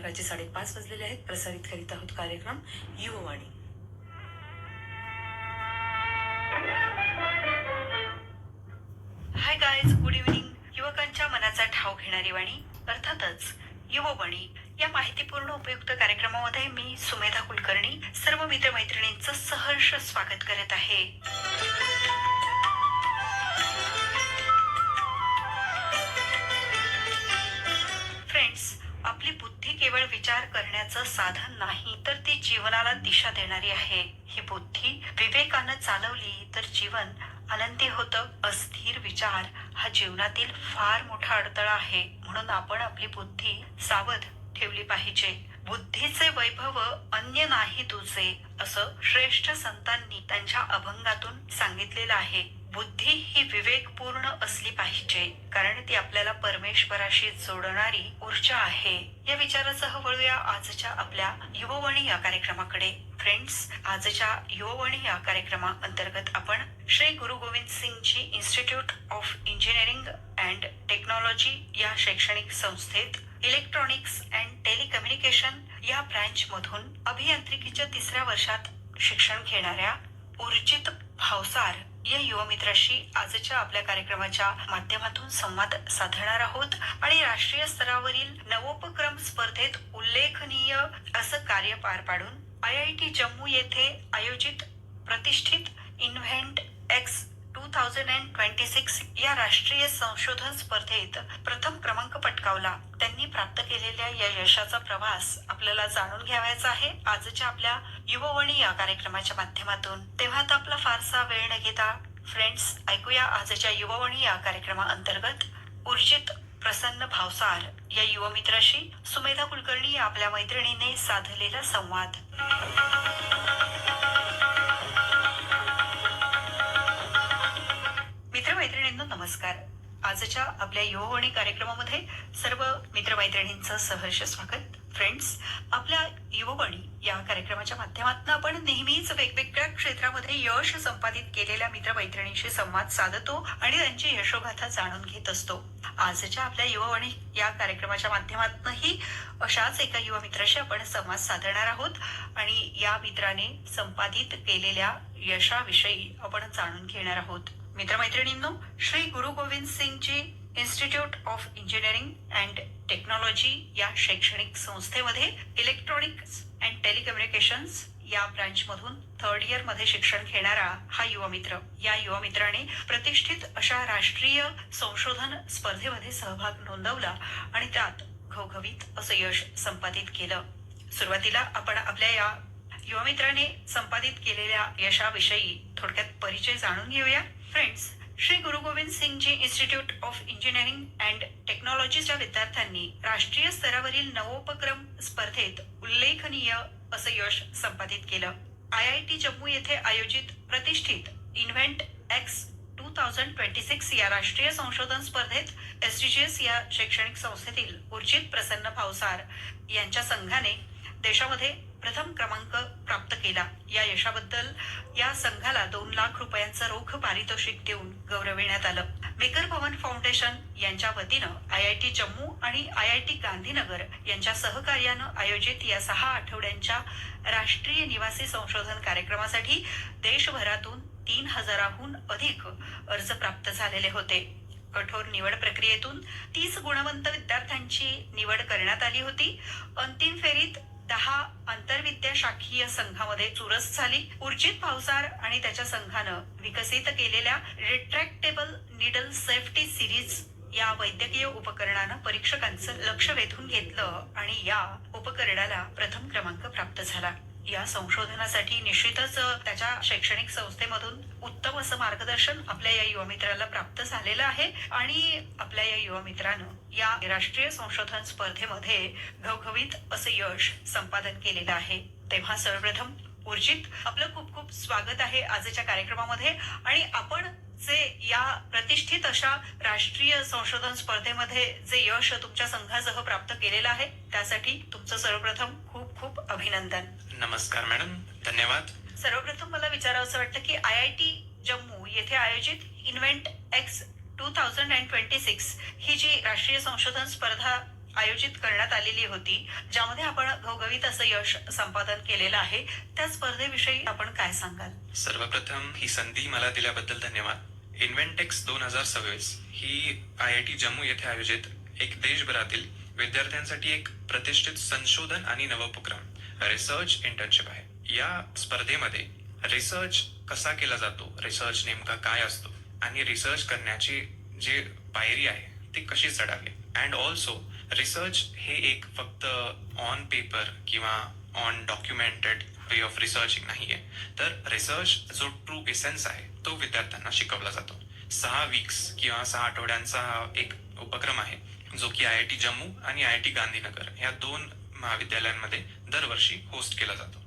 संध्याकाळचे 5:30 वाजलेले आहेत. प्रसारित करीत आहोत कार्यक्रम Yuvavani. Hi guys, good evening. युवकांच्या मनाचा ठाव घेणारी वाणी, अर्थातच युववाणी या माहितीपूर्ण उपयुक्त कार्यक्रमामध्ये मी सुमेधा कुलकर्णी सर्व मित्रमैत्रिणींचं सहर्ष स्वागत करत आहे. फ्रेंड्स, आपली बुद्धी केवळ विचार करण्याचं साधन नाही, तर ती जीवनाला दिशा देणारी आहे. ही बुद्धी विवेकानं चालवली तर जीवन आनंदी होतं. अस्थिर विचार हा जीवनातील फार मोठा अडथळा आहे. म्हणून आपण आपली बुद्धी सावध ठेवली पाहिजे. बुद्धीचे वैभव अन्य नाही तुझे, असं श्रेष्ठ संतांनी त्यांच्या अभंगातून सांगितलेलं आहे. बुद्धी ही विवेकपूर्ण असली पाहिजे, कारण ती आपल्याला परमेश्वराशी जोडणारी ऊर्जा आहे. या विचारासह वळूया आजच्या आपल्या युववाणी या कार्यक्रमाकडे. फ्रेंड्स, आजच्या युववाणी या कार्यक्रमाअंतर्गत आपण Shri Guru Gobind Singhji institute of engineering and technology या शैक्षणिक संस्थेत इलेक्ट्रॉनिक्स अँड टेलिकम्युनिकेशन या ब्रँच मधून अभियांत्रिकीच्या 3ऱ्या वर्षात शिक्षण घेणाऱ्या उर्जित भावसार या युवा मित्राशी आजच्या आपल्या कार्यक्रमाच्या माध्यमातून संवाद साधणार आहोत. आणि राष्ट्रीय स्तरावरील नवोपक्रम स्पर्धेत उल्लेखनीय असं कार्य पार पाडून IIT जम्मू येथे आयोजित प्रतिष्ठित इन्व्हेंट एक्स 2026 या राष्ट्रीय संशोधन स्पर्धेत प्रथम क्रमांक पटकावला. त्यांनी प्राप्त केलेल्या या यशाचा प्रवास आपल्याला जाणून घ्यायचा आहे आजच्या आपल्या युववाणी या कार्यक्रमाच्या माध्यमातून. तेव्हा आता आपला फारसा वेळ न घेता फ्रेंड्स, ऐकूया आजच्या युववाणी या कार्यक्रमाअंतर्गत उर्जित प्रसन्न भावसार या युवा मित्राशी सुमेधा कुलकर्णी या आपल्या मैत्रिणीने साधलेला संवाद. मित्रमैत्रिणींनो नमस्कार. आजच्या आपल्या युववाणी कार्यक्रमामध्ये सर्व मित्रमैत्रिणींचं सहर्ष स्वागत. फ्रेंड्स, आपल्या युववाणी या कार्यक्रमाच्या माध्यमातून आपण नेहमीच वेगवेगळ्या क्षेत्रामध्ये यश संपादित केलेल्या मित्रमैत्रिणींशी संवाद साधतो आणि त्यांची यशोगाथा जाणून घेत असतो. आजच्या आपल्या युववाणी या कार्यक्रमाच्या माध्यमातूनही अशाच एका युवा मित्राशी आपण संवाद साधणार आहोत आणि या मित्राने संपादित केलेल्या यशाविषयी आपण जाणून घेणार आहोत. मित्रमैत्रिणींनो, Shri Guru Gobind Singhji institute of engineering and technology या शैक्षणिक संस्थेमध्ये इलेक्ट्रॉनिक्स अँड टेलिकम्युनिकेशन्स या ब्रँच मधून 3rd इयर मध्ये शिक्षण घेणारा हा युवा मित्र. या युवा मित्राने प्रतिष्ठित अशा राष्ट्रीय संशोधन स्पर्धेमध्ये सहभाग नोंदवला आणि त्यात घवघवीत असं यश संपादित केलं. सुरुवातीला आपण आपल्या या युवा मित्राने संपादित केलेल्या यशाविषयी थोडक्यात परिचय जाणून घेऊया. Friends, Shri Guru Gobind Singhji institute of engineering and टेक्नॉलॉजीच्या विद्यार्थ्यांनी राष्ट्रीय स्तरावरील नवोपक्रम स्पर्धेत उल्लेखनीय असं यश संपादित केलं. IIT जम्मू येथे आयोजित प्रतिष्ठित इन्व्हेंट एक्स 2026 या राष्ट्रीय संशोधन स्पर्धेत SDGs या शैक्षणिक संस्थेतील उर्जित प्रसन्न भावसार यांच्या संघाने देशामध्ये प्रथम क्रमांक प्राप्त केला. या यशाबद्दल या संघाला 2 लाख रुपयांचं रोख पारितोषिक देऊन गौरविण्यात आलं. मेकर भवन फाउंडेशन यांच्या वतीनं IIT जम्मू आणि IIT गांधीनगर यांच्या सहकार्यानं आयोजित या 6 आठवड्यांच्या राष्ट्रीय निवासी संशोधन कार्यक्रमासाठी देशभरातून 3000हून अधिक अर्ज प्राप्त झालेले होते. कठोर निवड प्रक्रियेतून 30 गुणवंत विद्यार्थ्यांची निवड करण्यात आली होती. अंतिम फेरीत 10 आंतरविद्याशाखीय संघामध्ये चुरस झाली. उर्जित भावसार आणि त्याच्या संघानं विकसित केलेल्या रिट्रॅक्टेबल निडल सेफ्टी सिरीज या वैद्यकीय उपकरणानं परीक्षकांचं लक्ष वेधून घेतलं आणि या उपकरणाला प्रथम क्रमांक प्राप्त झाला. या संशोधनासाठी निश्चितच त्याच्या शैक्षणिक संस्थेमधून उत्तम असं मार्गदर्शन आपल्या या युवा मित्राला प्राप्त झालेलं आहे आणि आपल्या या युवा मित्रानं या राष्ट्रीय संशोधन स्पर्धेमध्ये घवघवीत असं यश संपादन केलेलं आहे. तेव्हा सर्वप्रथम उर्जित, आपलं खूप खूप स्वागत आहे आजच्या कार्यक्रमामध्ये. आणि आपण जे या प्रतिष्ठित अशा राष्ट्रीय संशोधन स्पर्धेमध्ये जे यश तुमच्या संघासह प्राप्त केलेलं आहे त्यासाठी तुमचं सर्वप्रथम खूप खूप अभिनंदन. नमस्कार मॅडम, धन्यवाद. सर्वप्रथम मला विचारावंसं वाटतं की IIT जम्मू येथे आयोजित इन्व्हेंट एक्स 2026 ही जी राष्ट्रीय संशोधन स्पर्धा आयोजित करण्यात आलेली होती, ज्यामध्ये आपण घवघवीत असं यश संपादन केलेलं आहे. त्या स्पर्धेविषयी आपण काय सांगाल? सर्वप्रथम ही संधी मला दिल्याबद्दल धन्यवाद. इन्व्हेंटेक्स 2026 ही IIT जम्मू येथे आयोजित एक देशभरातील विद्यार्थ्यांसाठी एक प्रतिष्ठित संशोधन आणि नवोपक्रम रिसर्च इंटर्नशिप आहे. या स्पर्धेमध्ये रिसर्च कसा केला जातो, रिसर्च नेमका काय असतो आणि रिसर्च करण्याची जी पायरी आहे ती कशी चढावी, अँड ऑल्सो रिसर्च हे एक फक्त ऑन पेपर किंवा on documented way of researching नाहीये, तर रिसर्च जो ट्रू एसेन्स आहे तो विद्यार्थ्यांना शिकवला जातो. 6 वीक्स किंवा 6 आठवड्यांचा हा एक उपक्रम आहे जो की IIT जम्मू आणि IIT गांधीनगर या 2 महाविद्यालयांमध्ये दरवर्षी होस्ट केला जातो.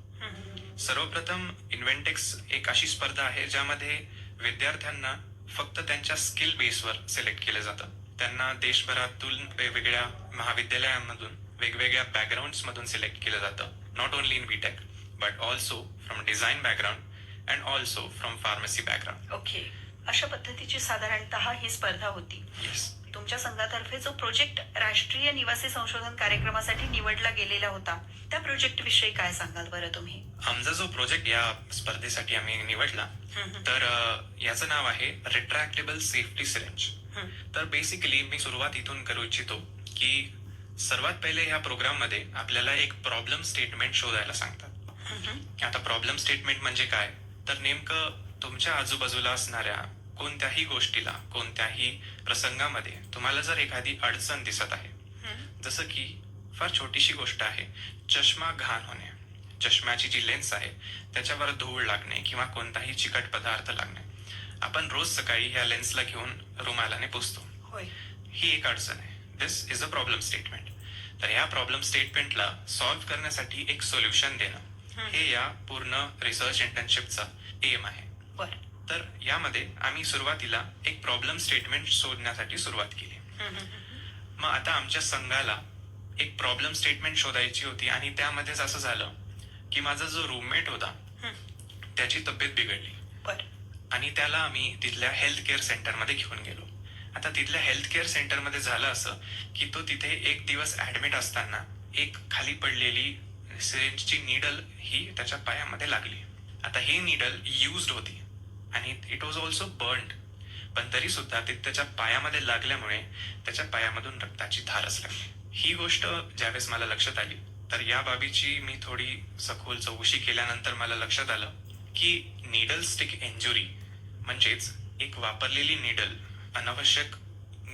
सर्वप्रथम इन्व्हेंटेक्स एक अशी स्पर्धा आहे ज्यामध्ये विद्यार्थ्यांना फक्त त्यांच्या स्किल बेसवर सिलेक्ट केलं जातं. त्यांना देशभरातून वेगवेगळ्या महाविद्यालयांमधून वेगवेगळ्या बॅकग्राऊंड्स मधून सिलेक्ट केलं जातं. Not only in BTech but also from design background and also from pharmacy background. Okay. अशा पद्धतीची साधारणतः ही स्पर्धा होती. येस. तुमच्या संघातर्फे जो प्रोजेक्ट राष्ट्रीय निवासी संशोधन कार्यक्रमासाठी निवडला गेलेला होता, त्या प्रोजेक्ट विषयी काय सांगाल बरं तुम्ही? आमचा जो प्रोजेक्ट या स्पर्धेसाठी आम्ही निवडला तर याचं नाव आहे रिट्रॅक्टेबल सेफ्टी सिरिंज. तर बेसिकली मी सुरुवात इथून करू इच्छितो की सर्वात पहिले ह्या प्रोग्राम मध्ये आपल्याला एक प्रॉब्लेम स्टेटमेंट शोधायला सांगतात. आता प्रॉब्लेम स्टेटमेंट म्हणजे काय, तर नेमकं तुमच्या आजूबाजूला असणाऱ्या कोणत्याही गोष्टीला, कोणत्याही प्रसंगामध्ये तुम्हाला जर एखादी अडचण दिसत आहे, जसं की फार छोटीशी गोष्ट आहे, चष्मा घाण होणे, चष्म्याची जी लेन्स आहे त्याच्यावर धूळ लागणे किंवा कोणताही चिकट पदार्थ लागणे. आपण रोज सकाळी ह्या लेन्सला घेऊन रुमालाने पुसतो. होय. ही एक अडचण आहे. दिस इज अ प्रॉब्लेम स्टेटमेंट. तर या प्रॉब्लेम स्टेटमेंटला सॉल्व्ह करण्यासाठी एक सोल्युशन देणं हे या पूर्ण रिसर्च इंटर्नशिपचा एम आहे. बरं. तर यामध्ये आम्ही सुरुवातीला एक प्रॉब्लेम स्टेटमेंट शोधण्यासाठी सुरुवात केली. मग आता आमच्या संघाला एक प्रॉब्लेम स्टेटमेंट शोधायची होती आणि त्यामध्येच असं झालं की माझा जो रूममेट होता त्याची तब्येत बिघडली बरं. आणि त्याला आम्ही तिथल्या हेल्थ केअर सेंटरमध्ये घेऊन गेलो. आता तिथल्या हेल्थ केअर सेंटरमध्ये झालं असं की तो तिथे एक दिवस ऍडमिट असताना एक खाली पडलेली सिरिंजची नीडल ही त्याच्या पायामध्ये लागली. आता ही नीडल युज्ड होती आणि इट वॉज ऑल्सो बर्न्ड, पण तरी सुद्धा ते त्याच्या पायामध्ये लागल्यामुळे त्याच्या पायामधून रक्ताची धारच लागली. ही गोष्ट ज्यावेळेस मला लक्षात आली तर या बाबीची मी थोडी सखोल चौकशी केल्यानंतर मला लक्षात आलं की नीडल स्टिक इंजुरी म्हणजेच एक वापरलेली नीडल अनावश्यक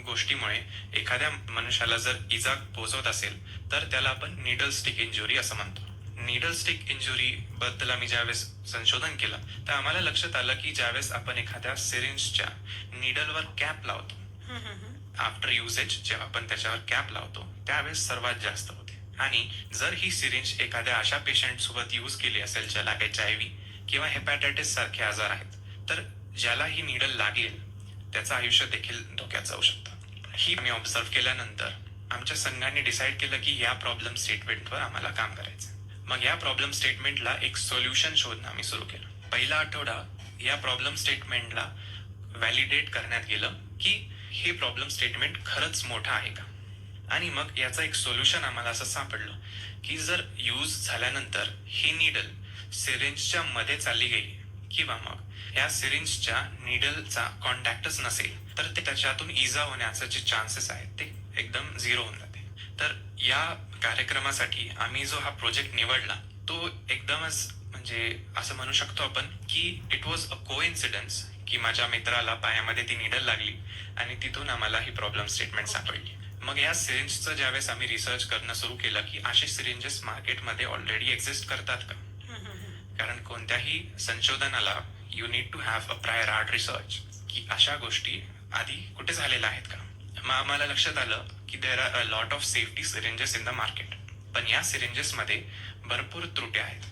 गोष्टीमुळे एखाद्या मनुष्याला जर इजा पोहोचवत असेल तर त्याला आपण नीडल स्टिक इंजुरी असं म्हणतो. नीडल स्टिक इंजुरी बद्दल आम्ही ज्यावेळेस संशोधन केलं तर आम्हाला लक्षात आलं की ज्यावेळेस आपण एखाद्या सिरिंजच्या नीडलवर कॅप लावतो, आफ्टर युजेज जेव्हा आपण त्याच्यावर कॅप लावतो त्यावेळेस सर्वात जास्त होते. आणि जर ही सिरिंज एखाद्या अशा पेशंट सोबत यूज केली असेल ज्याला HIV किंवा हेपॅटायटिस सारखे आजार आहेत तर ज्याला ही नीडल लागेल त्याचं आयुष्य देखील धोक्यात जाऊ शकतं. ही आम्ही ऑब्झर्व केल्यानंतर आमच्या संघाने डिसाईड केलं की या प्रॉब्लेम स्टेटमेंटवर आम्हाला काम करायचं. मग या प्रॉब्लेम स्टेटमेंटला एक सोल्युशन शोधणं आम्ही सुरू केलं. पहिला आठवडा या प्रॉब्लेम स्टेटमेंटला व्हॅलिडेट करण्यात गेलं की हे प्रॉब्लेम स्टेटमेंट खरंच मोठं आहे का. आणि मग याचं एक सोल्युशन आम्हाला असं सापडलं की जर यूज झाल्यानंतर ही नीडल सिरिंजच्या मध्ये चालली गेली किंवा मग या सिरिंजच्या नीडलचा कॉन्टॅक्टच नसेल तर ते त्याच्यातून इजा होण्याचे जे चान्सेस आहेत ते एकदम झिरो होऊन जाते. तर या कार्यक्रमासाठी आम्ही जो हा प्रोजेक्ट निवडला तो एकदमच म्हणजे असं म्हणू शकतो आपण की इट वॉज अ कोइन्सिडन्स की माझ्या मित्राला पायामध्ये ती नीडल लागली आणि तिथून आम्हाला ही प्रॉब्लेम स्टेटमेंट सापडली. मग या सिरिंजचं ज्यावेळेस आम्ही रिसर्च करणं सुरू केलं की असे सिरिंजेस मार्केटमध्ये ऑलरेडी एक्झिस्ट करतात का, कारण कोणत्याही संशोधनाला you need to have a prior art research की अशा गोष्टी आधी कुठे झालेल्या आहेत का. मग आम्हाला लक्षात आलं की there are a lot of safety syringes in the market, पण या सिरिंजेस मध्ये भरपूर त्रुटी आहेत.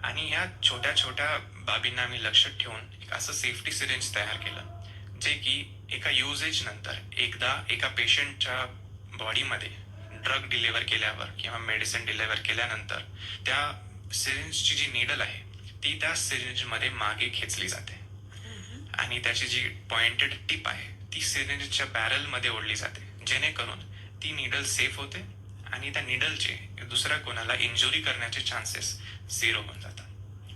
आणि या छोट्या छोट्या बाबींना आम्ही लक्षात ठेवून एक असं सेफ्टी सिरिंज तयार केलं जे की एका युजेज नंतर एकदा एका पेशंटच्या बॉडीमध्ये ड्रग डिलिव्हर केल्यावर किंवा मेडिसिन डिलिव्हर केल्यानंतर त्या सिरिंजची जी नीडल आहे ती त्या सिरिंज मध्ये मागे खेचली जाते आणि त्याची जी पॉइंटेड टिप आहे ती सिरिंजच्या बॅरल मध्ये ओढली जाते जेणेकरून ती निडल सेफ होते आणि त्या निडलचे दुसऱ्या कोणाला इंजुरी करण्याचे चान्सेस 0 होऊन जातात.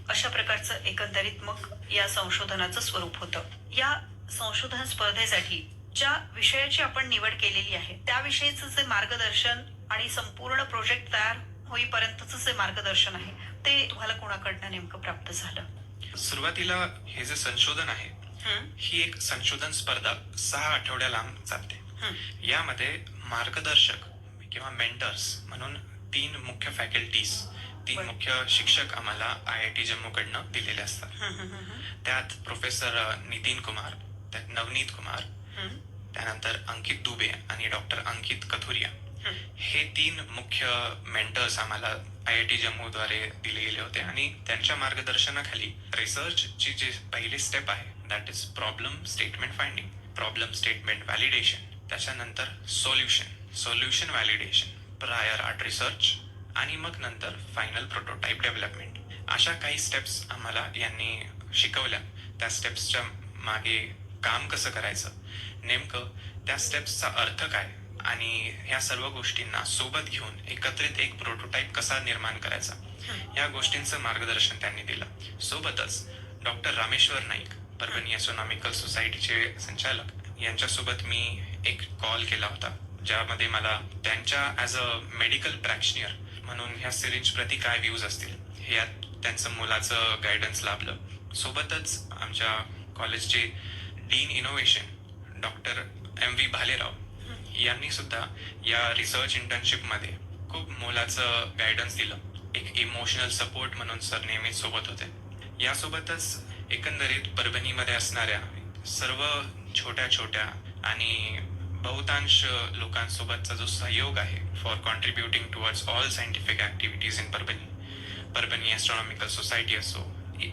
अशा प्रकारचं एकंदरीत मग या संशोधनाचं स्वरूप होतं. या संशोधन स्पर्धेसाठी ज्या विषयाची आपण निवड केलेली आहे त्याविषयीचं जे मार्गदर्शन आणि संपूर्ण प्रोजेक्ट तयार होईपर्यंतचं जे मार्गदर्शन आहे ते तुम्हाला कोणाकडनं नेमकं प्राप्त झालं? सुरुवातीला हे जे संशोधन आहे हं, ही एक संशोधन स्पर्धा 6 आठवड्या लांब चालते. हं. यामध्ये मार्गदर्शक किंवा मेंटर्स म्हणून 3 मुख्य फॅकल्टीज, 3 बरं. मुख्य शिक्षक आम्हाला IIT जम्मूकडनं दिलेले असतात. हं, हं, हं, हं. त्यात प्रोफेसर नितीन कुमार, त्यात नवनीत कुमार, हं, त्यानंतर अंकित दुबे आणि डॉक्टर अंकित कथुरिया हं. हे 3 मुख्य मेंटर्स आम्हाला IIT जम्मूद्वारे दिले गेले होते आणि त्यांच्या मार्गदर्शनाखाली रिसर्चची जी पहिली स्टेप आहे that is problem statement finding, problem statement validation, त्याच्यानंतर solution validation, prior art research आणि मग नंतर फायनल प्रोटोटाइप डेव्हलपमेंट, अशा काही स्टेप्स आम्हाला यांनी शिकवल्या. त्या स्टेप्सच्या मागे काम कसं करायचं, नेमकं त्या स्टेप्सचा अर्थ काय आणि ह्या सर्व गोष्टींना सोबत घेऊन एकत्रित एक प्रोटोटाइप कसा निर्माण करायचा, या गोष्टींचं मार्गदर्शन त्यांनी दिलं. सोबतच डॉक्टर रामेश्वर नाईक, परभणी ॲस्ट्रॉनॉमिकल सोसायटीचे संचालक, यांच्यासोबत मी एक कॉल केला होता ज्यामध्ये मला त्यांच्या ॲज अ मेडिकल प्रॅक्शनियर म्हणून ह्या सिरिंज प्रती काय व्ह्यूज असतील यात त्यांचं मुलाचं गायडन्स लाभलं. सोबतच आमच्या कॉलेजचे dean innovation doctor MV Bhalerao यांनी सुद्धा या रिसर्च इंटर्नशिपमध्ये खूप मोलाचं गायडन्स दिलं. एक इमोशनल सपोर्ट म्हणून सर नेहमीच सोबत होते. यासोबतच एकंदरीत परभणीमध्ये असणाऱ्या सर्व छोट्या छोट्या आणि बहुतांश लोकांसोबतचा जो सहयोग आहे for contributing towards all scientific activities in Parbhani astronomical society असो,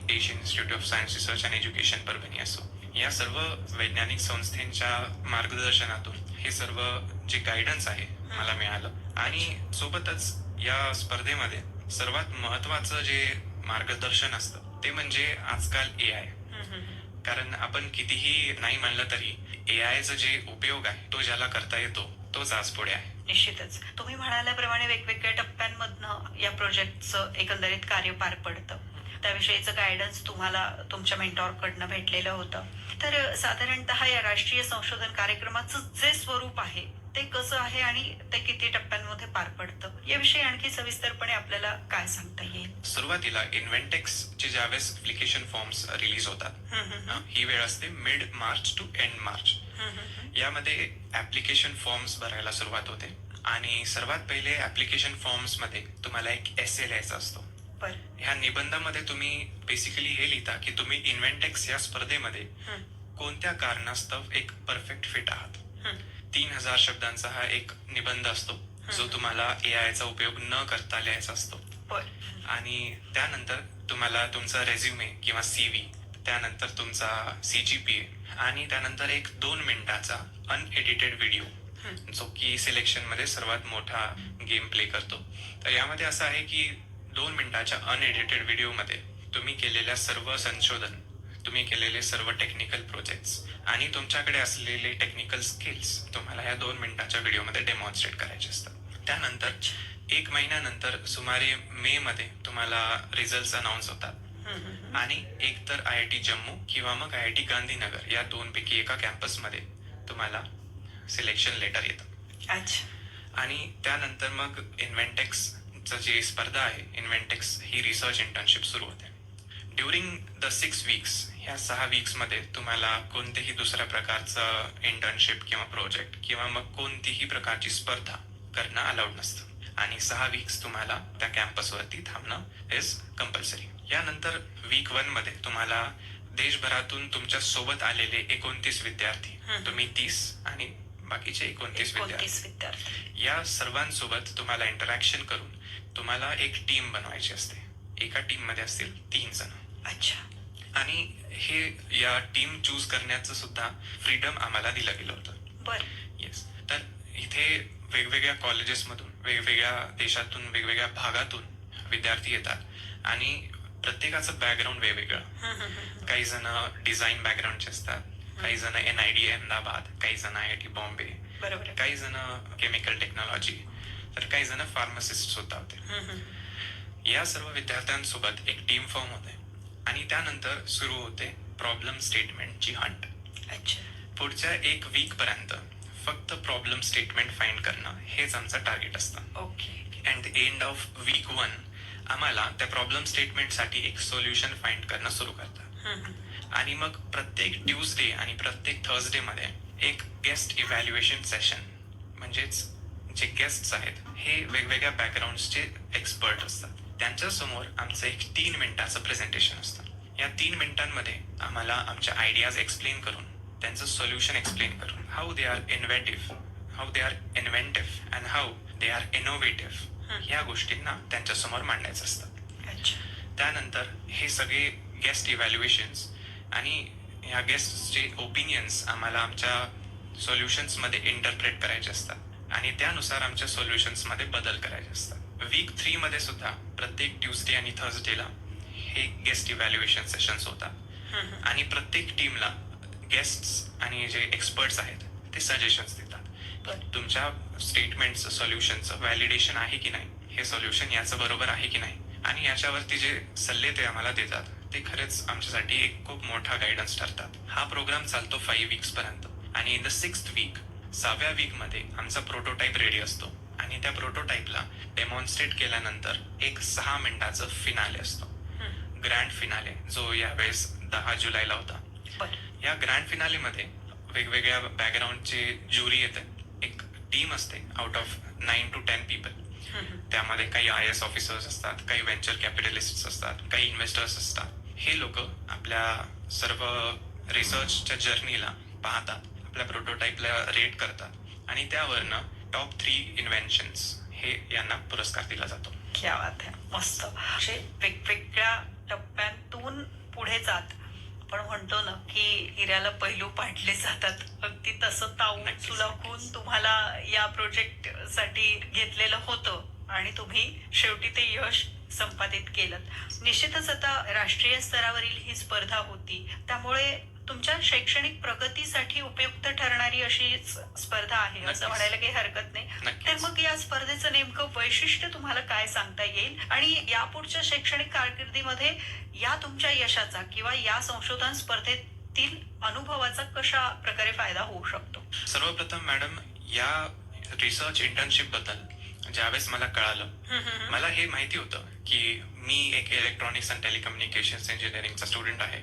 Asian institute of science research and education Parbhani असो, या सर्व वैज्ञानिक संस्थांच्या मार्गदर्शनातून हे सर्व जे गायडन्स आहे मला मिळालं. आणि सोबतच या स्पर्धेमध्ये सर्वात महत्वाचं जे मार्गदर्शन असतं ते म्हणजे आजकाल AI. कारण आपण कितीही नाही म्हणलं तरी AIचा जे उपयोग आहे तो ज्याला करता येतो तोच आज पुढे आहे. निश्चितच तुम्ही म्हणाल्याप्रमाणे वेगवेगळ्या टप्प्यांमधनं या प्रोजेक्टचं एकंदरीत कार्य पार पडतं. त्याविषयीचं गायडन्स तुम्हाला तुमच्या मेंटॉरकडनं भेटलेलं होतं. तर साधारणतः या राष्ट्रीय संशोधन कार्यक्रमाचं जे स्वरूप आहे ते कसं आहे आणि ते किती टप्प्यांमध्ये पार पडतं याविषयी आणखी सविस्तरपणे आपल्याला काय सांगता येईल? सुरुवातीला इन्व्हेंटेक्सचे ज्यावेळेस ऍप्लिकेशन फॉर्म्स रिलीज होतात ही वेळ असते mid March two end March. यामध्ये ऍप्लिकेशन फॉर्म्स भरायला सुरुवात होते आणि सर्वात पहिले ऍप्लिकेशन फॉर्म्स मध्ये तुम्हाला एक एसे लिहायचा असतो. ह्या निबंधामध्ये तुम्ही बेसिकली हे लिहिता की तुम्ही इन्व्हेंटेक्स या स्पर्धेमध्ये कोणत्या कारणास्तव एक परफेक्ट फिट आहात. 3000 शब्दांचा हा एक निबंध असतो जो तुम्हाला AIचा उपयोग न करता लिहायचा असतो. आणि त्यानंतर तुम्हाला तुमचा रेझ्युमे किंवा CV, त्यानंतर तुमचा CGPA आणि त्यानंतर एक 2 मिनिटाचा अनएडिटेड व्हिडिओ जो की सिलेक्शन मध्ये सर्वात मोठा गेम प्ले करतो. तर यामध्ये असं आहे की 2 मिनिटाच्या अनएडिटेड व्हिडिओमध्ये तुम्ही केलेल्या सर्व संशोधन, तुम्ही केलेले सर्व टेक्निकल प्रोजेक्ट्स आणि तुमच्याकडे असलेले टेक्निकल स्किल्स तुम्हाला या 2 मिनिटाच्या व्हिडिओमध्ये डेमॉन्स्ट्रेट करायचे असतात. त्यानंतर 1 महिन्यानंतर सुमारे मे मध्ये तुम्हाला रिझल्ट अनाऊन्स होतात आणि एक तर IIT जम्मू किंवा मग IIT गांधीनगर या 2 पैकी एका कॅम्पसमध्ये तुम्हाला सिलेक्शन लेटर येतं. आणि त्यानंतर मग इन्व्हेंटेक्सचं जे स्पर्धा आहे, इन्व्हेंटेक्स ही रिसर्च इंटर्नशिप सुरू होते. ड्युरिंग द 6 वीक्स, ह्या 6 वीक्स मध्ये तुम्हाला कोणतेही दुसऱ्या प्रकारचं इंटर्नशिप किंवा प्रोजेक्ट किंवा मग कोणतीही प्रकारची स्पर्धा करणं अलाउड नसतं आणि 6 वीक्स तुम्हाला त्या कॅम्पसवरती थांबणं इज कंपल्सरी. यानंतर वीक 1 मध्ये तुम्हाला देशभरातून तुमच्या सोबत आलेले 29 विद्यार्थी, तुम्ही 30 आणि बाकीचे 29 विद्यार्थी, या सर्वांसोबत तुम्हाला इंटरॅक्शन करून तुम्हाला एक टीम बनवायची असते. एका टीम मध्ये असतील 3 जण. आणि हे या टीम चूज करण्याचं सुद्धा फ्रीडम आम्हाला दिलं गेलं होतं. येस. तर इथे वेगवेगळ्या कॉलेजेसमधून, वेगवेगळ्या देशातून, वेगवेगळ्या भागातून विद्यार्थी येतात आणि प्रत्येकाचं बॅकग्राऊंड वेगवेगळं. काही जण डिझाईन बॅकग्राऊंडचे असतात, काही जण NID अहमदाबाद, काही जण IIT बॉम्बे बरोबर आहे. काही जण केमिकल टेक्नॉलॉजी, तर काही जण फार्मासिस्ट सुद्धा होते. या सर्व विद्यार्थ्यांसोबत एक टीम फॉर्म होते आणि त्यानंतर सुरू होते प्रॉब्लेम स्टेटमेंटची हंट. अच्छा. पुढच्या 1 वीक पर्यंत फक्त प्रॉब्लेम स्टेटमेंट फाइंड करणं हेच आमचं टार्गेट असतं. Okay. And the end of week 1 आम्हाला त्या प्रॉब्लेम स्टेटमेंटसाठी एक सोल्युशन फाइंड करणं सुरू करतात. आणि मग प्रत्येक ट्यूजडे आणि प्रत्येक थर्सडे मध्ये एक गेस्ट इव्हॅल्युएशन सेशन, म्हणजेच जे गेस्ट्स आहेत हे वेगवेगळ्या बॅकग्राऊंडचे एक्सपर्ट असतात. त्यांच्या समोर आमचं एक 3 मिनिटाचं प्रेझेंटेशन असतं. या 3 मिनिटांमध्ये आम्हाला आमच्या आयडियाज एक्सप्लेन करून, त्यांचं सोल्युशन एक्सप्लेन करून, how they are inventive and how they are innovative, ह्या गोष्टींना त्यांच्यासमोर मांडायचं असतं. अच्छा. त्यानंतर हे सगळे गेस्ट इव्हॅल्युएशन्स आणि ह्या गेस्टचे ओपिनियन्स आम्हाला आमच्या सोल्युशन्समध्ये इंटरप्रेट करायचे असतात आणि त्यानुसार आमच्या सोल्युशन्समध्ये बदल करायचे असतात. वीक 3 मध्ये सुद्धा प्रत्येक ट्यूजडे आणि थर्सडेला हे गेस्ट इव्हॅल्युएशन सेशन्स होतात आणि प्रत्येक टीमला गेस्ट्स आणि जे एक्सपर्ट्स आहेत ते सजेशन्स देतात. तुमच्या स्टेटमेंटचं सोल्युशनचं व्हॅलिडेशन आहे की नाही, हे सोल्युशन याचं बरोबर आहे की नाही, आणि याच्यावरती जे सल्ले ते आम्हाला देतात ते खरेच आमच्यासाठी एक खूप मोठा गायडन्स ठरतात. हा प्रोग्राम चालतो 5 वीक्स पर्यंत आणि इन द 6th वीक, 6व्या वीक मध्ये आमचा प्रोटोटाईप रेडी असतो आणि त्या प्रोटोटाईपला डेमॉन्स्ट्रेट केल्यानंतर एक 6 मिनिटाचं फिनाले असतो, ग्रँड फिनाले, जो यावेळेस 10 जुलैला होता. या ग्रँड फिनाले मध्ये वेगवेगळ्या बॅकग्राऊंडचे ज्युरी येते. एक टीम असते आउट ऑफ 9 to 10 पीपल. त्यामध्ये काही IAS ऑफिसर्स असतात, काही व्हेंचर कॅपिटलिस्ट असतात, काही इन्व्हेस्टर्स असतात. हे लोक आपल्या सर्व रिसर्चच्या जर्नीला पाहतात, आपल्या प्रोटोटाईपला रेट करतात आणि त्यावरनं टॉप 3 इन्व्हेन्शन्स हे यांना पुरस्कार दिला जातो. क्या बात आहे, मस्त. असे वेगवेगळ्या टप्प्यांतून पुढे जात आपण म्हणतो ना की हिऱ्याला पैलू पाडले जातात, अगदी तसं तावून नक्कीच, सुलाखून तुम्हाला या प्रोजेक्ट साठी घेतलेलं होतं आणि तुम्ही शेवटी ते यश संपादित केलं. निश्चितच आता राष्ट्रीय स्तरावरील ही स्पर्धा होती, त्यामुळे तुमच्या शैक्षणिक प्रगतीसाठी उपयुक्त ठरणारी अशी स्पर्धा आहे असं नक्कीच. म्हणायला काही हरकत नाही. नक्कीच. तर मग या स्पर्धेचं नेमकं वैशिष्ट्य तुम्हाला काय सांगता येईल आणि यापुढच्या शैक्षणिक कारकिर्दीमध्ये या तुमच्या यशाचा किंवा या संशोधन स्पर्धेतील अनुभवाचा कशा प्रकारे फायदा होऊ शकतो? सर्वप्रथम मॅडम, या रिसर्च इंटर्नशिप बद्दल ज्यावेळेस मला कळालं, मला हे माहिती होतं की मी एक इलेक्ट्रॉनिक्स अँड टेलिकम्युनिकेशन्स इंजिनिअरिंगचा स्टुडंट आहे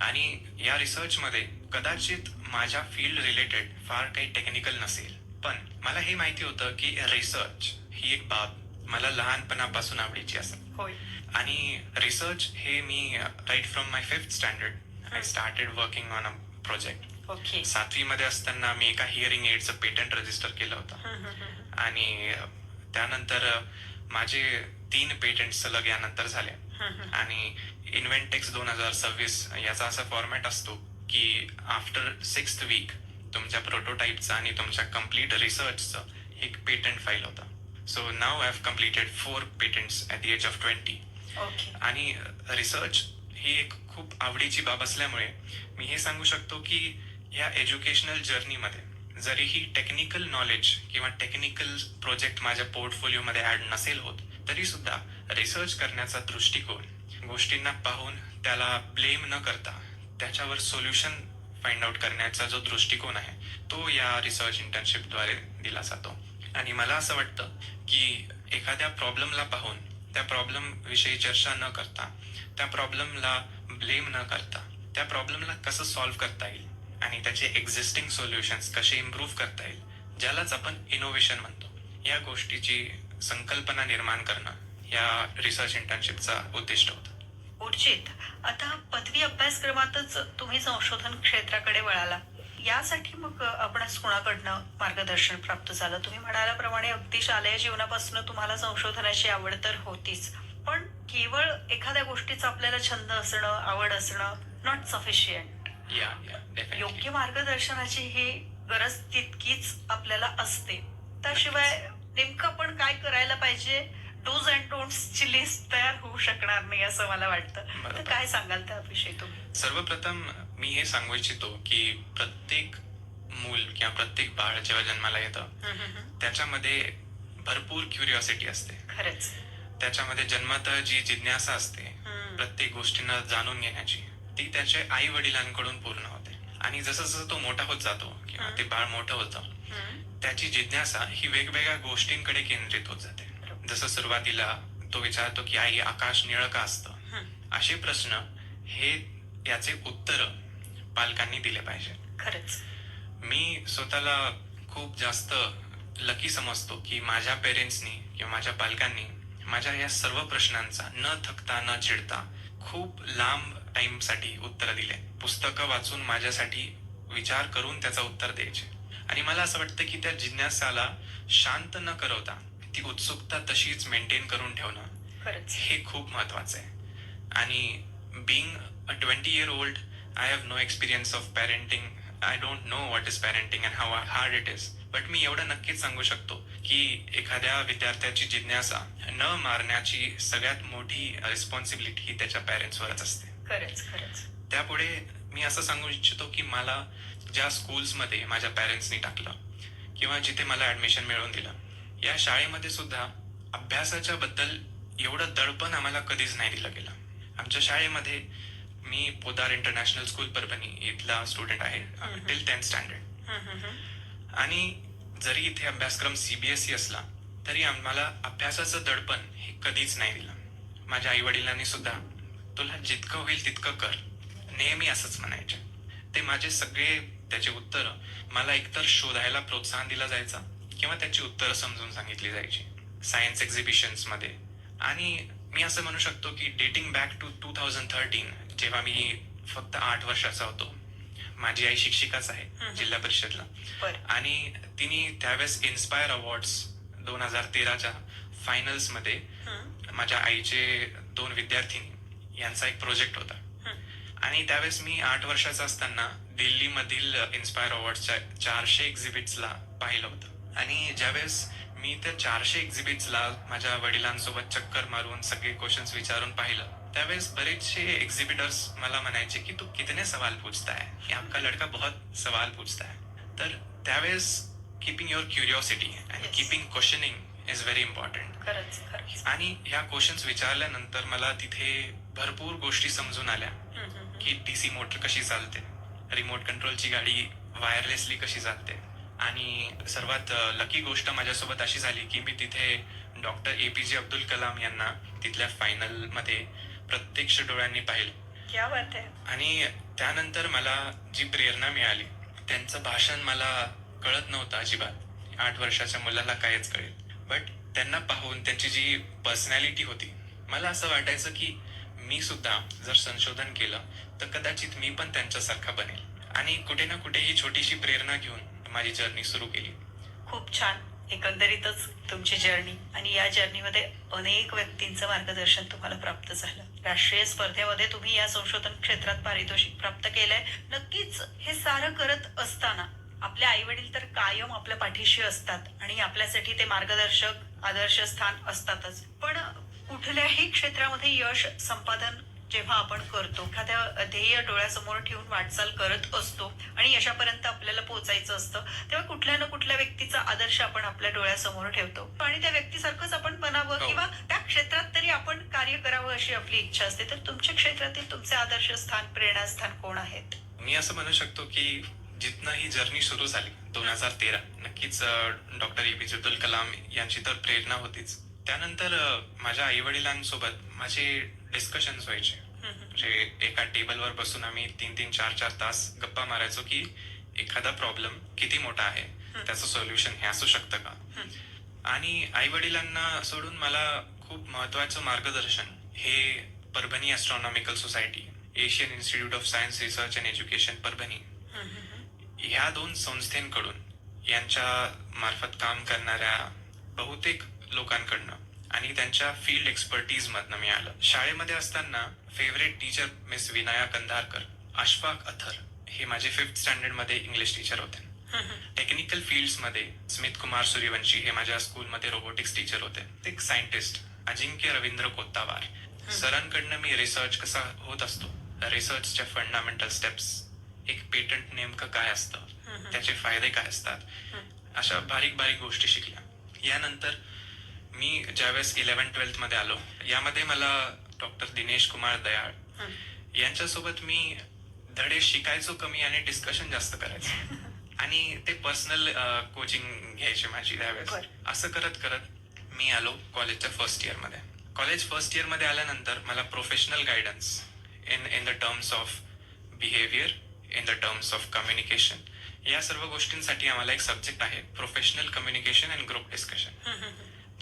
आणि या रिसर्च मध्ये कदाचित माझ्या फील्ड रिलेटेड फार काही टेक्निकल नसेल, पण मला हे माहिती होतं की रिसर्च ही एक बाब मला लहानपणापासून आवडीची असेल. होय. आणि रिसर्च हे मी right from my 5th standard I started working on a project. Okay. 7वी मध्ये असताना मी एका हिअरिंग एडचं पेटंट रजिस्टर केलं होतं आणि त्यानंतर माझे 3 पेटंट सलग यानंतर झाले आणि इन्व्हेंटेक्स 2026 याचा असा फॉर्मॅट असतो की आफ्टर 6th वीक तुमच्या प्रोटोटाईपचा आणि तुमच्या कम्प्लीट रिसर्चचं एक पेटंट फाईल होता. So now I have completed 4 patents at the age of 20. Okay. आणि रिसर्च ही एक खूप आवडीची बाब असल्यामुळे मी हे सांगू शकतो की या एज्युकेशनल जर्नीमध्ये जरीही टेक्निकल नॉलेज किंवा टेक्निकल प्रोजेक्ट माझ्या पोर्टफोलिओमध्ये ऍड नसेल होत, तरी सुद्धा रिसर्च करण्याचा दृष्टिकोन, गोष्टींना पाहून त्याला ब्लेम न करता त्याच्यावर सोल्युशन फाइंड आउट करण्याचा जो दृष्टिकोन आहे तो या रिसर्च इंटर्नशिपद्वारे दिला जातो. आणि मला असं वाटतं की एखाद्या प्रॉब्लेमला पाहून त्या प्रॉब्लेम विषयी चर्चा न करता, त्या प्रॉब्लेमला ब्लेम न करता, त्या प्रॉब्लेमला कसं सॉल्व्ह करता येईल आणि त्याचे एक्झिस्टिंग सोल्युशन्स कसे इम्प्रूव्ह करता येईल, ज्यालाच आपण इनोव्हेशन म्हणतो, या गोष्टीची संकल्पना निर्माण करणं या रिसर्च इंटर्नशिपचा उद्दिष्ट होतं. उर्जित, आता पदवी अभ्यासक्रमातच तुम्ही संशोधन क्षेत्राकडे वळाला, यासाठी मग आपणास कुणाकडनं मार्गदर्शन प्राप्त झालं? तुम्ही म्हणाल्याप्रमाणे अगदी शालेय जीवनापासून तुम्हाला संशोधनाची आवड तर होतीच, पण केवळ एखाद्या गोष्टीचा आपल्याला छंद असणं, आवड असणं नॉट सफिशियंट. योग्य मार्गदर्शनाची ही गरज तितकीच आपल्याला असते. त्याशिवाय नेमकं आपण काय करायला पाहिजे, डूज अँड डोंट्सची लिस्ट तयार होऊ शकणार नाही असं मला वाटतं. तर काय सांगाल त्याविषयी तुम्ही? सर्वप्रथम मी हे सांगू इच्छितो की प्रत्येक मूल किंवा प्रत्येक बाळ जेव्हा जन्माला येतं त्याच्यामध्ये भरपूर क्युरिओसिटी असते. खरंच. त्याच्यामध्ये जन्मतः जी जिज्ञासा असते प्रत्येक गोष्टींना जाणून घेण्याची, ती त्याच्या आई वडिलांकडून पूर्ण होते. आणि जसं जसं तो मोठा होत जातो किंवा ते बाळ मोठं होतं, त्याची जिज्ञासा ही वेगवेगळ्या गोष्टींकडे केंद्रित होत जाते. जसं सुरुवातीला तो विचारतो की आई, आकाश निळं का असतं? असे प्रश्न हे याचे उत्तर पालकांनी दिले पाहिजे. खरंच. मी स्वतःला खूप जास्त लकी समजतो की माझ्या पेरेंट्सनी किंवा माझ्या पालकांनी माझ्या या सर्व प्रश्नांचा न थकता न चिडता खूप लांब टाइम साठी उत्तर दिले. पुस्तकं वाचून माझ्यासाठी विचार करून त्याचं उत्तर द्यायचे. आणि मला असं वाटतं की त्या जिज्ञासाला शांत न करवता ती उत्सुकता तशीच मेंटेन करून ठेवणं खरंच. हे खूप महत्वाचं आहे. आणि being a 20-year-old, I have no experience of parenting. I don't know what is parenting and how hard it is. But मी एवढं नक्कीच सांगू शकतो की एखाद्या विद्यार्थ्याची जिज्ञासा न मारण्याची सगळ्यात मोठी रिस्पॉन्सिबिलिटी ही त्याच्या पॅरेंट्सवरच असते. खरंच. खरंच. त्यापुढे मी असं सांगू इच्छितो की मला ज्या स्कूल्समध्ये माझ्या पॅरेंट्सनी टाकलं किंवा जिथे मला ऍडमिशन मिळवून दिलं, या शाळेमध्ये सुद्धा अभ्यासाच्या बद्दल एवढं दडपण आम्हाला कधीच नाही दिलं गेलं. आमच्या शाळेमध्ये, मी पोदार इंटरनॅशनल स्कूल परभणी इथला स्टुडंट आहे टिल 10th स्टँडर्ड. आणि जरी इथे अभ्यासक्रम सीबीएसई असला तरी आम्हाला अभ्यासाचं दडपण हे कधीच नाही दिलं. माझ्या आई वडिलांनी सुद्धा तुला जितकं होईल तितकं कर, नेहमी असंच म्हणायचे. ते माझे सगळे त्याचे उत्तर मला एकतर शोधायला प्रोत्साहन दिला जायचा किंवा त्याची उत्तरं समजून सांगितली जायची सायन्स एक्झिबिशन्स मध्ये. आणि मी असं म्हणू शकतो की डेटिंग बॅक टू 2013, जेव्हा मी फक्त 8 वर्षाचा होतो, माझी आई शिक्षिकाच आहे जिल्हा परिषदला. आणि तिने त्यावेळेस इन्स्पायर अवॉर्ड्स 2013च्या फायनल्स मध्ये माझ्या आईचे 2 विद्यार्थिनी यांचा एक प्रोजेक्ट होता. आणि त्यावेळेस मी 8 वर्षाचा असताना दिल्लीमधील इन्स्पायर अवॉर्ड्सच्या 400 एक्झिबिट्सला पाहिलं होतं. आणि ज्यावेळेस मी त्या 400 एक्झिबिट्सला माझ्या वडिलांसोबत चक्कर मारून सगळे क्वेश्चन्स विचारून पाहिलं, त्यावेळेस बरेचसे एक्झिबिटर्स मला म्हणायचे की तू कितने सवाल पूछता है, ये आपका लड़का बहुत सवाल पूछता है. तर त्यावेळेस keeping your curiosity and keeping questioning is very important. आणि ह्या क्वेश्चन्स विचारल्यानंतर मला तिथे भरपूर गोष्टी समजून आल्या की डीसी मोटर कशी चालते, रिमोट कंट्रोलची गाडी वायरलेसली कशी चालते. आणि सर्वात लकी गोष्ट माझ्यासोबत अशी झाली की मी तिथे डॉक्टर APJ अब्दुल कलाम यांना तिथल्या फायनल मध्ये प्रत्यक्ष डोळ्यांनी पाहिलं. क्या बात आहे. आणि त्यानंतर मला जी प्रेरणा मिळाली, त्यांचं भाषण मला कळत नव्हतं अजिबात. 8 वर्षाच्या मुलाला कायच कळेल. बट त्यांना पाहून त्यांची जी पर्सनॅलिटी होती, मला असं वाटायचं की मी सुद्धा जर संशोधन केलं तर कदाचित मी पण त्यांच्यासारखा बनेल. आणि कुठे ना कुठे ही छोटीशी प्रेरणा घेऊन माझी जर्नी सुरू केली. खूप छान. एकंदरीतच तुमची जर्नी, आणि या जर्नीमध्ये अनेक व्यक्तींचं मार्गदर्शन तुम्हाला प्राप्त झालं. राष्ट्रीय स्पर्धेमध्ये तुम्ही या संशोधन क्षेत्रात पारितोषिक प्राप्त केलंय. नक्कीच हे सारं करत असताना आपले आई वडील तर कायम आपल्या पाठीशी असतात आणि आपल्यासाठी ते मार्गदर्शक, आदर्श स्थान असतातच. पण कुठल्याही क्षेत्रामध्ये यश संपादन जेव्हा आपण करतो, एखाद्या ध्येय डोळ्यासमोर ठेवून वाटचाल करत असतो आणि यशापर्यंत आपल्याला पोहोचायचं असतं, तेव्हा कुठल्या ना कुठल्या व्यक्तीचा आदर्श आपण आपल्या डोळ्यासमोर ठेवतो आणि त्या व्यक्तीसारखंच आपण बनावं किंवा त्या क्षेत्रात तरी आपण कार्य करावं अशी आपली इच्छा असते. तर तुमच्या क्षेत्रातील तुमचे आदर्श स्थान, प्रेरणास्थान कोण आहेत? मी असं म्हणू शकतो की जिथनं ही जर्नी सुरू झाली 2013, नक्कीच डॉक्टर APJ अब्दुल कलाम यांची तर प्रेरणा होतीच. त्यानंतर माझ्या आई वडिलांसोबत माझे डिस्कशन्स व्हायचे. म्हणजे एका टेबलवर बसून आम्ही 3-3, 4-4 तास गप्पा मारायचो की एखादा प्रॉब्लेम किती मोठा आहे, त्याचं सोल्युशन हे असू शकतं का. आणि आई वडिलांना सोडून मला खूप महत्वाचं मार्गदर्शन हे Parbhani astronomical society, Asian institute of science research and education Parbhani, ह्या 2 संस्थेकडून, यांच्या मार्फत काम करणाऱ्या बहुतेक लोकांकडनं आणि त्यांच्या फील्ड एक्सपर्टीज मधनं मिळालं. शाळेमध्ये असताना favourite teacher miss Vinaya Kandharkar, Ashfaq Athar हे माझे 5th स्टँडर्ड मध्ये इंग्लिश टीचर होते. टेक्निकल फील्ड्स मध्ये स्मित कुमार सूर्यवंशी हे माझ्या स्कूलमध्ये रोबोटिक्स टीचर होते. एक सायंटिस्ट अजिंक्य रवींद्र कोत्तावार, सरांकडनं मी रिसर्च कसा होत असतो, रिसर्चच्या फंडामेंटल स्टेप्स, एक पेटंट नेमकं काय असतं, हम्म. त्याचे फायदे काय असतात, अशा बारीक बारीक गोष्टी शिकल्या. यानंतर मी ज्यावेळेस 11-12 मध्ये आलो, यामध्ये मला डॉक्टर दिनेश कुमार दयाळ यांच्यासोबत मी धडे शिकायचो कमी आणि डिस्कशन जास्त करायचो. आणि ते पर्सनल कोचिंग घ्यायचे माझी त्यावेळेस. बरं. असं करत करत मी आलो कॉलेजच्या फर्स्ट इयर मध्ये. कॉलेज फर्स्ट इयर मध्ये आल्यानंतर मला professional guidance in the terms of behaviour, in the terms of communication, या सर्व गोष्टींसाठी आम्हाला एक सब्जेक्ट आहे professional communication and group discussion,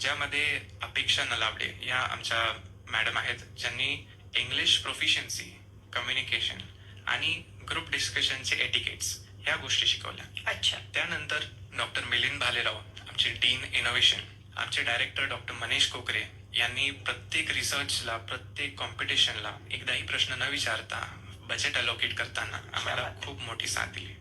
ज्यामध्ये अपेक्षा नलावडे या आमच्या मॅडम आहेत, ज्यांनी इंग्लिश प्रोफिशियन्सी, कम्युनिकेशन आणि ग्रुप डिस्कशनचे एटिकेट्स या गोष्टी शिकवल्या. अच्छा. त्यानंतर डॉक्टर मिलिंद भालेराव, आमचे डीन इनोव्हेशन, आमचे डायरेक्टर डॉक्टर मनीष कोकरे यांनी प्रत्येक रिसर्चला, प्रत्येक कॉम्पिटिशनला एकदाही प्रश्न न विचारता बजेट अलोकेट करताना आम्हाला खूप मोठी साथ दिली.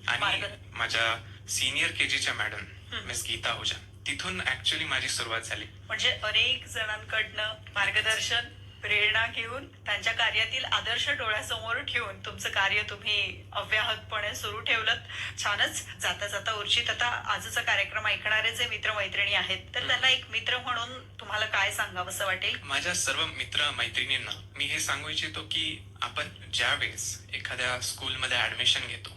आणि माझ्या सिनियर केजीच्या मॅडम मिस गीता ओझा, तिथून ऍक्च्युअली माझी सुरुवात झाली. म्हणजे अनेक जणांकडनं मार्गदर्शन, प्रेरणा घेऊन, त्यांच्या कार्यातील आदर्श डोळ्यासमोर ठेवून तुमचं कार्य तुम्ही अव्याहतपणे सुरू ठेवलं. छानच. जाता जाता उर्जित, आता आजचा कार्यक्रम ऐकणारे जे मित्रमैत्रिणी आहेत, तर त्यांना एक मित्र म्हणून तुम्हाला काय सांगावंसं वाटेल? माझ्या सर्व मित्र मैत्रिणींना मी हे सांगू इच्छितो की आपण ज्या वेळेस एखाद्या स्कूलमध्ये ऍडमिशन घेतो,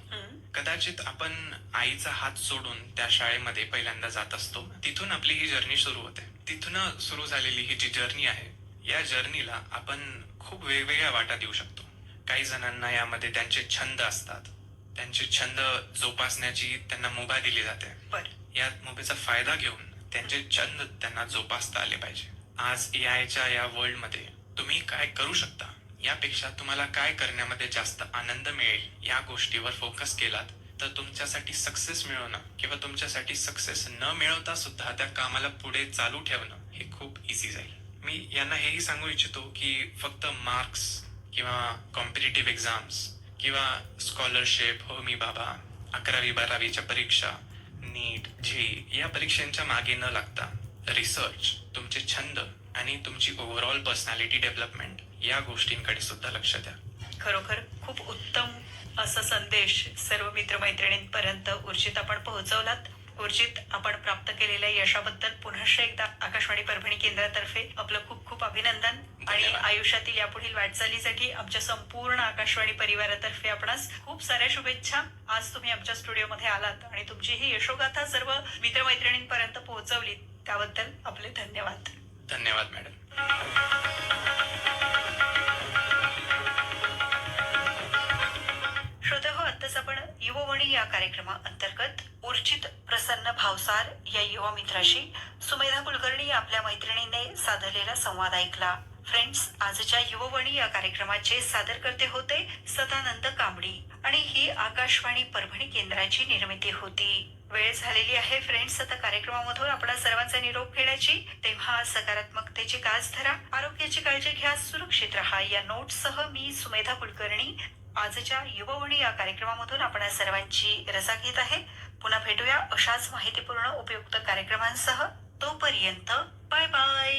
कदाचित आपण आईचा हात सोडून त्या शाळेमध्ये पहिल्यांदा जात असतो. तिथून आपली ही जर्नी सुरू होते. तिथून सुरू झालेली ही जी जर्नी आहे, या जर्नीला आपण खूप वेगवेगळ्या वाटा देऊ शकतो. काही जणांना यामध्ये त्यांचे छंद असतात, त्यांचे छंद जोपासण्याची त्यांना मुभा दिली जाते. या मुभेचा फायदा घेऊन त्यांचे छंद त्यांना जोपासता आले पाहिजे. आज एआयच्या या वर्ल्ड मध्ये तुम्ही काय करू शकता, यापेक्षा तुम्हाला काय करण्यामध्ये जास्त आनंद मिळेल या गोष्टीवर फोकस केलात तर तुमच्यासाठी सक्सेस मिळवणं किंवा तुमच्यासाठी सक्सेस न मिळवता सुद्धा त्या कामाला पुढे चालू ठेवणं हे खूप इझी जाईल. मी यांना हेही सांगू इच्छितो की फक्त मार्क्स किंवा कॉम्पिटिटिव्ह एक्झाम्स किंवा स्कॉलरशिप, हो मी बाबा, 11वी-12वीच्या परीक्षा, नीट, जेईई या परीक्षांच्या मागे न लागता रिसर्च, तुमचे छंद आणि तुमची ओव्हरऑल पर्सनॅलिटी डेव्हलपमेंट या गोष्टींकडे सुद्धा लक्ष द्या. खरोखर खूप उत्तम असा संदेश सर्व मित्रमैत्रिणींपर्यंत उर्जित आपण पोहोचवलात. उर्जित, आपण प्राप्त केलेल्या यशाबद्दल पुनश्च एकदा आकाशवाणी परभणी केंद्रातर्फे आपलं खूप खूप अभिनंदन. आणि आयुष्यातील यापुढील वाटचालीसाठी आमच्या संपूर्ण आकाशवाणी परिवारातर्फे आपणास खूप साऱ्या शुभेच्छा. आज तुम्ही आमच्या स्टुडिओमध्ये आलात आणि तुमची ही यशोगाथा सर्व मित्रमैत्रिणींपर्यंत पोहोचवली, त्याबद्दल आपले धन्यवाद. धन्यवाद मॅडम. श्रोतेहो, आत्ताच आपण युववाणी या कार्यक्रमाअंतर्गत उर्जित प्रसन्न भावसार या युवा मित्राशी सुमेधा कुलकर्णी आपल्या मैत्रिणीने साधलेला संवाद ऐकला. फ्रेंड्स, आजच्या युववाणी या कार्यक्रमाचे सादरकर्ते होते सदानंद कांबडी आणि ही आकाशवाणी परभणी केंद्राची निर्मिती होती. वेळ झालेली आहे फ्रेंड्स आता कार्यक्रमामधून आपल्या सर्वांचा निरोप घेण्याची. तेव्हा सकारात्मकतेची कास धरा, आरोग्याची काळजी घ्या, सुरक्षित राहा या नोटसह मी सुमेधा कुलकर्णी आजच्या युववाणी या कार्यक्रमामधून आपल्या सर्वांची रजा घेत आहे. पुन्हा भेटूया अशाच माहितीपूर्ण उपयुक्त कार्यक्रमांसह. तोपर्यंत बाय बाय.